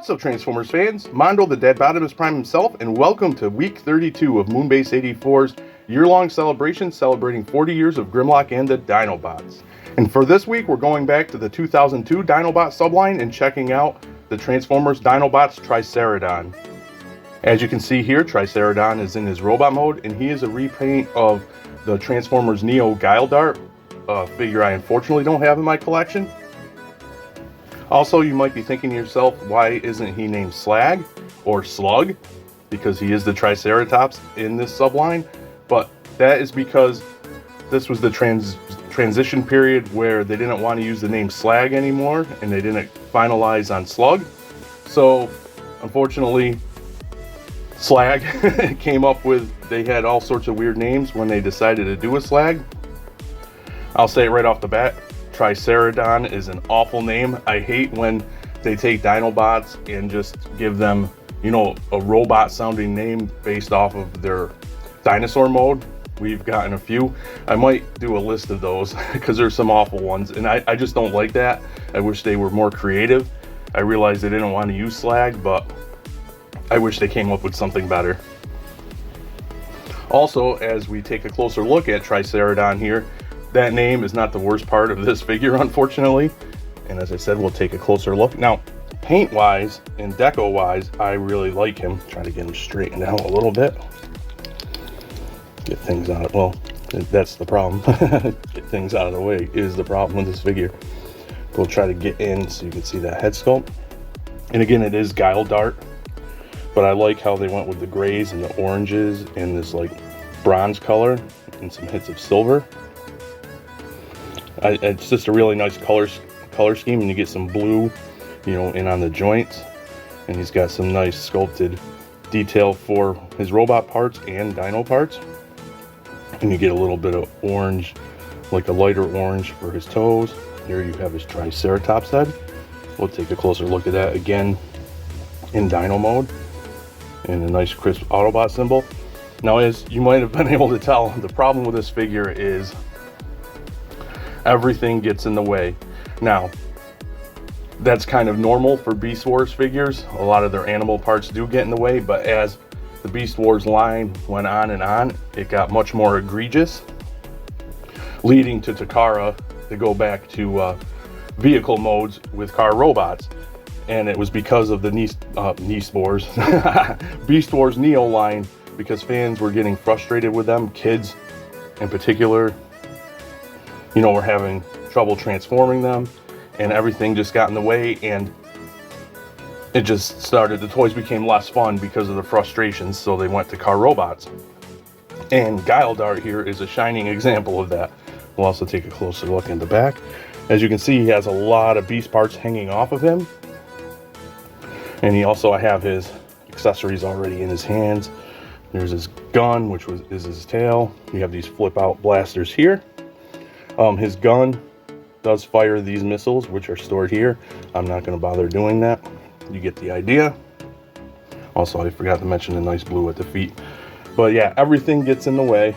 What's up, Transformers fans? Mondo the Dead Bottomus Prime himself, and welcome to week 32 of Moonbase 84's year-long celebration celebrating 40 years of Grimlock and the Dinobots. And for this week, we're going back to the 2002 Dinobot subline and checking out the Transformers Dinobots Triceradon. As you can see here, Triceradon is in his robot mode, and he is a repaint of the Transformers Neo Guile Dart, a figure I unfortunately don't have in my collection. Also, you might be thinking to yourself, why isn't he named Slag or Slug? Because he is the Triceratops in this subline. But that is because this was the transition period where they didn't want to use the name Slag anymore, and they didn't finalize on Slug. So, unfortunately, Slag came up with, they had all sorts of weird names when they decided to do a Slag. I'll say it right off the bat. Triceradon is an awful name. I hate when they take Dinobots and just give them, you know, a robot sounding name based off of their dinosaur mode. We've gotten a few. I might do a list of those because there's some awful ones, and I just don't like that. I wish they were more creative. I realized they didn't want to use Slag, but I wish they came up with something better. Also, as we take a closer look at Triceradon here, that name is not the worst part of this figure, unfortunately. And as I said, we'll take a closer look. Now, paint-wise and deco-wise, I really like him. Try to get him straightened out a little bit. Get things out. Well, that's the problem. Get things out of the way is the problem with this figure. We'll try to get in so you can see that head sculpt. And again, it is Guile Dart. But I like how they went with the grays and the oranges and this like bronze color and some hits of silver. It's just a really nice color scheme, and you get some blue, you know, in on the joints, and he's got some nice sculpted detail for his robot parts and dino parts, and you get a little bit of orange, like a lighter orange for his toes. Here you have his Triceratops head. We'll take a closer look at that again in dino mode, and a nice crisp Autobot symbol. Now, as you might have been able to tell, the problem with this figure is everything gets in the way. Now, that's kind of normal for Beast Wars figures. A lot of their animal parts do get in the way, but as the Beast Wars line went on and on, it got much more egregious, leading to Takara to go back to vehicle modes with car robots. And it was because of the Beast Wars Neo line, because fans were getting frustrated with them. Kids in particular, you know, we're having trouble transforming them, and everything just got in the way, and it just started, the toys became less fun because of the frustrations, so they went to car robots. And Guile Dart here is a shining example of that. We'll also take a closer look in the back. As you can see, he has a lot of beast parts hanging off of him, and he also have his accessories already in his hands. There's his gun, which is his tail. You have these flip out blasters here. His gun does fire these missiles, which are stored here. I'm not going to bother doing that. You get the idea. Also, I forgot to mention the nice blue at the feet. But yeah, everything gets in the way,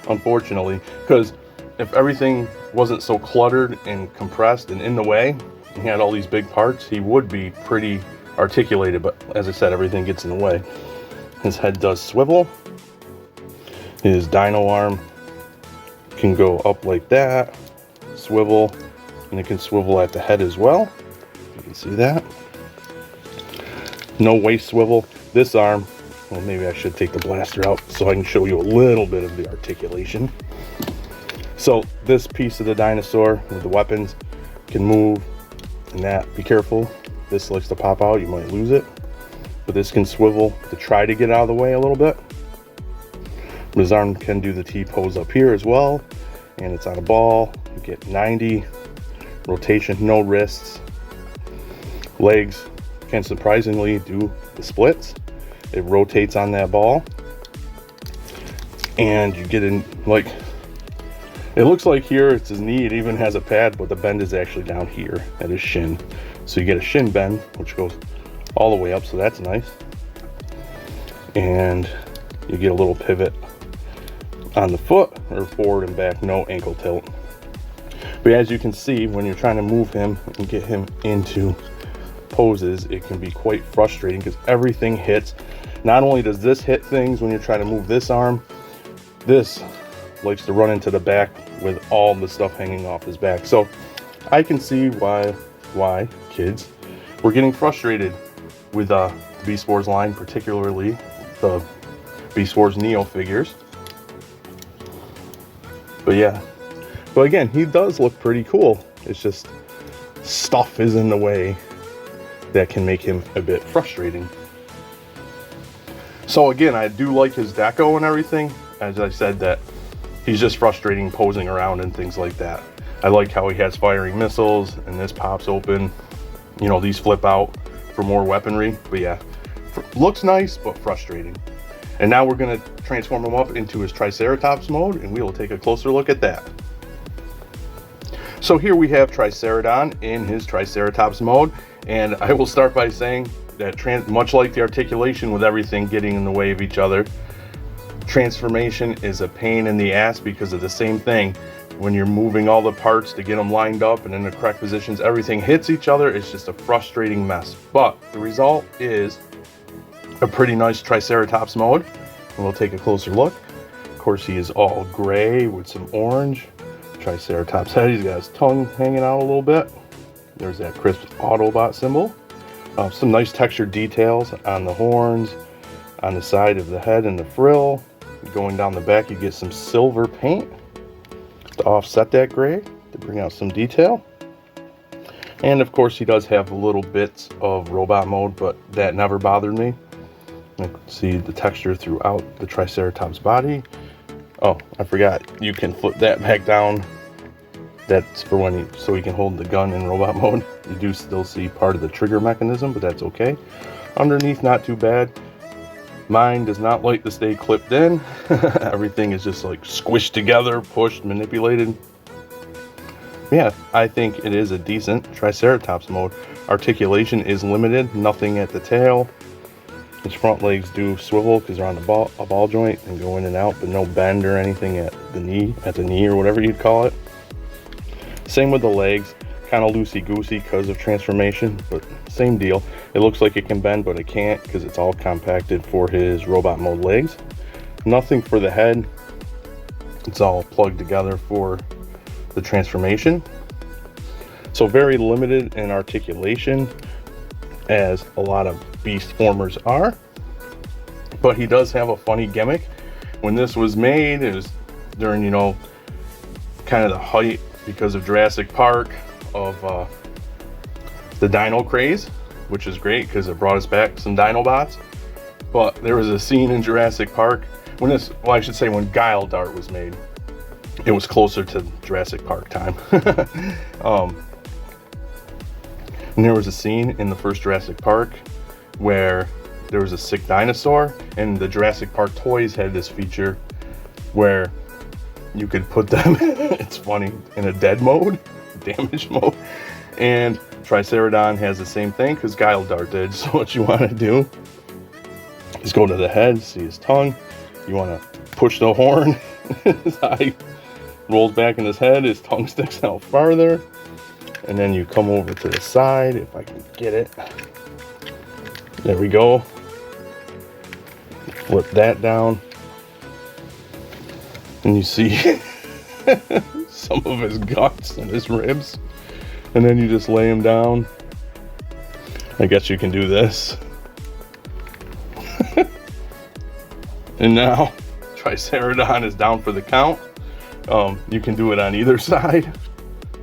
unfortunately, because if everything wasn't so cluttered and compressed and in the way, and he had all these big parts, he would be pretty articulated. But as I said, everything gets in the way. His head does swivel. His dino arm can go up like that, swivel, and it can swivel at the head as well. You can see that. No waist swivel. This arm, well, maybe I should take the blaster out so I can show you a little bit of the articulation. So this piece of the dinosaur with the weapons can move, and that, be careful. This likes to pop out, you might lose it. But this can swivel to try to get out of the way a little bit. His arm can do the T-pose up here as well, and it's on a ball. You get 90 rotation, no wrists. Legs can surprisingly do the splits. It rotates on that ball, and you get in, like, it looks like here it's his knee. It even has a pad, but the bend is actually down here at his shin. So you get a shin bend, which goes all the way up, so that's nice. And you get a little pivot on the foot, or forward and back, no ankle tilt. But as you can see, when you're trying to move him and get him into poses, it can be quite frustrating because everything hits. Not only does this hit things when you're trying to move this arm, this likes to run into the back with all the stuff hanging off his back. So I can see why kids were getting frustrated with the Beast Wars line, particularly the Beast Wars Neo figures. But yeah, but again, he does look pretty cool. It's just stuff is in the way that can make him a bit frustrating. So again, I do like his deco and everything. As I said, that he's just frustrating posing around and things like that. I like how he has firing missiles and this pops open. You know, these flip out for more weaponry. But yeah, looks nice, but frustrating. And now we're gonna transform him up into his Triceratops mode, and we will take a closer look at that. So here we have Triceradon in his Triceratops mode, and I will start by saying that much like the articulation with everything getting in the way of each other, transformation is a pain in the ass because of the same thing. When you're moving all the parts to get them lined up and in the correct positions, everything hits each other. It's just a frustrating mess. But the result is a pretty nice Triceratops mode, and we'll take a closer look. Of course, he is all gray with some orange. Triceratops head, he's got his tongue hanging out a little bit. There's that crisp Autobot symbol. Some nice textured details on the horns, on the side of the head and the frill. Going down the back, you get some silver paint to offset that gray, to bring out some detail. And of course, he does have little bits of robot mode, but that never bothered me. You can see the texture throughout the Triceratops body. Oh, I forgot, you can flip that back down. That's for when so he can hold the gun in robot mode. You do still see part of the trigger mechanism, but that's okay. Underneath, not too bad. Mine does not like to stay clipped in. Everything is just like squished together, pushed, manipulated. Yeah, I think it is a decent Triceratops mode. Articulation is limited, nothing at the tail. His front legs do swivel because they're on a ball joint and go in and out, but no bend or anything at the knee or whatever you'd call it. Same with the legs, kind of loosey-goosey because of transformation, but same deal. It looks like it can bend, but it can't because it's all compacted for his robot mode legs. Nothing for the head. It's all plugged together for the transformation. So very limited in articulation, as a lot of Beast formers are. But he does have a funny gimmick. When this was made, it was during, you know, kind of the height, because of Jurassic Park, of the dino craze, which is great because it brought us back some Dinobots. But there was a scene in Jurassic Park when I should say when Guile Dart was made. It was closer to Jurassic Park time. And there was a scene in the first Jurassic Park where there was a sick dinosaur, and the Jurassic Park toys had this feature where you could put them, it's funny, in a dead mode, damage mode. And Triceradon has the same thing because Guile Dart did. So what you want to do is go to the head, see his tongue. You want to push the horn. His eye rolls back in his head, his tongue sticks out farther. And then you come over to the side, if I can get it. There we go. Flip that down. And you see some of his guts and his ribs. And then you just lay him down. I guess you can do this. And now Triceradon is down for the count. You can do it on either side.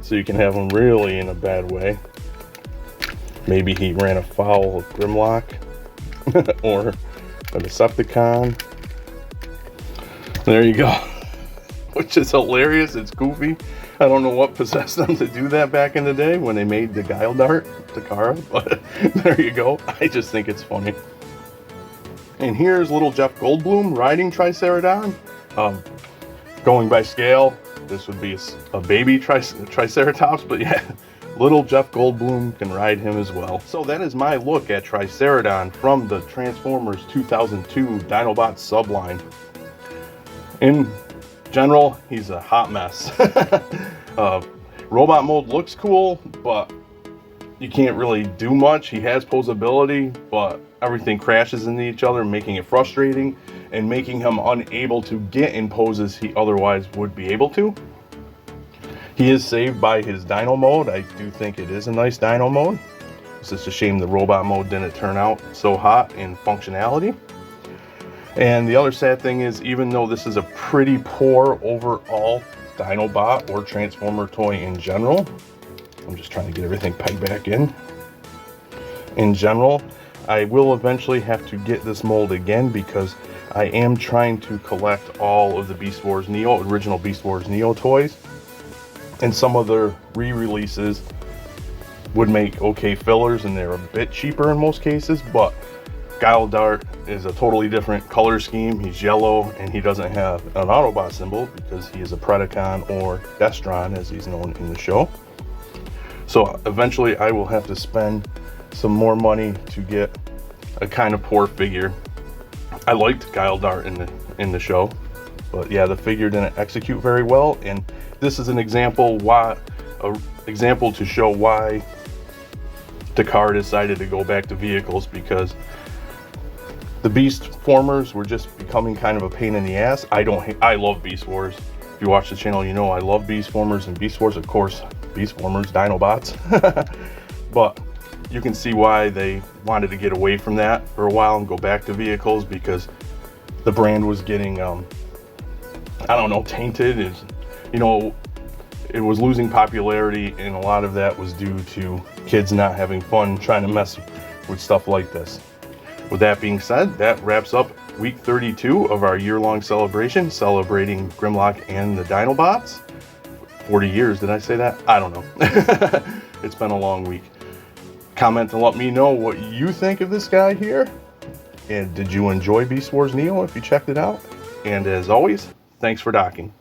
So you can have him really in a bad way. Maybe he ran afoul of Grimlock or a Decepticon. There you go. Which is hilarious. It's goofy. I don't know what possessed them to do that back in the day when they made the Guile Dart, Takara, but there you go. I just think it's funny. And here's little Jeff Goldblum riding Triceradon. Going by scale, this would be a baby Triceratops, but yeah, little Jeff Goldblum can ride him as well. So that is my look at Triceradon from the Transformers 2002 Dinobots subline. In general, he's a hot mess. Robot mode looks cool, but you can't really do much. He has posability, but everything crashes into each other, making it frustrating and making him unable to get in poses he otherwise would be able to. He is saved by his Dino mode. I do think it is a nice Dino mode. It's just a shame the robot mode didn't turn out so hot in functionality. And the other sad thing is, even though this is a pretty poor overall Dinobot or Transformer toy in general, I'm just trying to get everything pegged back in. In general, I will eventually have to get this mold again because I am trying to collect all of the Beast Wars Neo, original Beast Wars Neo toys. And some of their re-releases would make okay fillers, and they're a bit cheaper in most cases, but Guile Dart is a totally different color scheme. He's yellow and he doesn't have an Autobot symbol because he is a Predacon, or Destron as he's known in the show. So eventually I will have to spend some more money to get a kind of poor figure. I liked Guile Dart in the show, but yeah, the figure didn't execute very well, and this is an example to show why Takara decided to go back to vehicles, because the Beast Formers were just becoming kind of a pain in the ass. I love Beast Wars. If you watch the channel, you know I love Beast Formers, and Beast Wars, of course, Beast Formers, Dinobots. But you can see why they wanted to get away from that for a while and go back to vehicles, because the brand was getting, I don't know, tainted. It was losing popularity, and a lot of that was due to kids not having fun trying to mess with stuff like this. With that being said, that wraps up week 32 of our year-long celebration, celebrating Grimlock and the Dinobots. 40 years, did I say that? I don't know. It's been a long week. Comment and let me know what you think of this guy here. And did you enjoy Beast Wars Neo if you checked it out? And as always, thanks for docking.